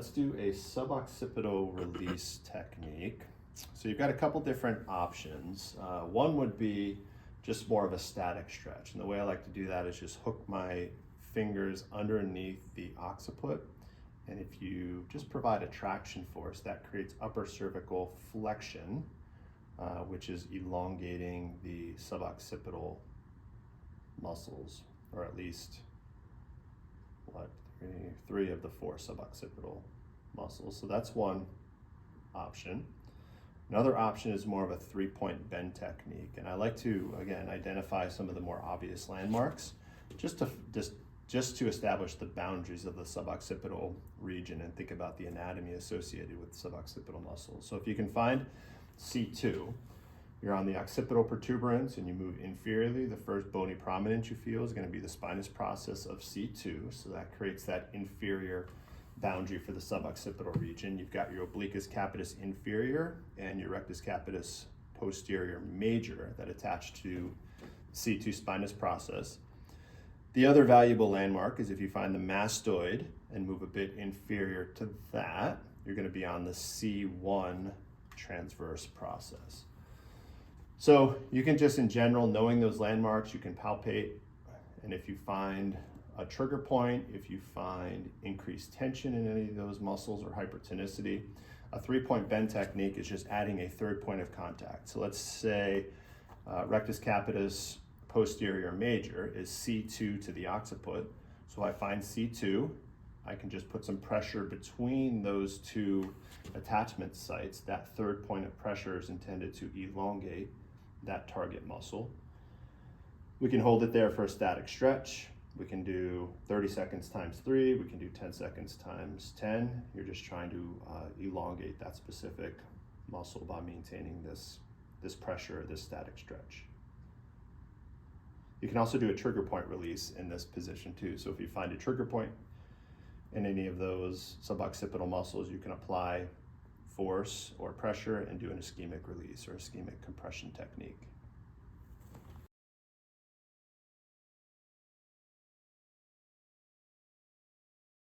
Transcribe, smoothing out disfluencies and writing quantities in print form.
let's do a suboccipital release technique. So you've got a couple different options. One would be just more of a static stretch. And the way I like to do that is just hook my fingers underneath the occiput. And if you just provide a traction force, that creates upper cervical flexion, which is elongating the suboccipital muscles, or at least three of the four suboccipital muscles. So that's one option. Another option is more of a three-point bend technique, and I like to again identify some of the more obvious landmarks just to establish the boundaries of the suboccipital region and think about the anatomy associated with suboccipital muscles. So if you can find C2, you're on the occipital protuberance and you move inferiorly, the first bony prominence you feel is going to be the spinous process of C2. So that creates that inferior boundary for the suboccipital region. You've got your obliquus capitis inferior and your rectus capitis posterior major that attach to C2 spinous process. The other valuable landmark is if you find the mastoid and move a bit inferior to that, you're going to be on the C1 transverse process. So you can just, in general, knowing those landmarks, you can palpate, and if you find a trigger point, if you find increased tension in any of those muscles or hypertonicity, a three-point bend technique is just adding a third point of contact. So let's say rectus capitis posterior major is C2 to the occiput. So I find C2, I can just put some pressure between those two attachment sites. That third point of pressure is intended to elongate that target muscle. We can hold it there for a static stretch. We can do 30 seconds times 3. We can do 10 seconds times 10. You're just trying to elongate that specific muscle by maintaining this pressure, this static stretch. You can also do a trigger point release in this position too. So if you find a trigger point in any of those suboccipital muscles, you can apply force or pressure and do an ischemic release or ischemic compression technique.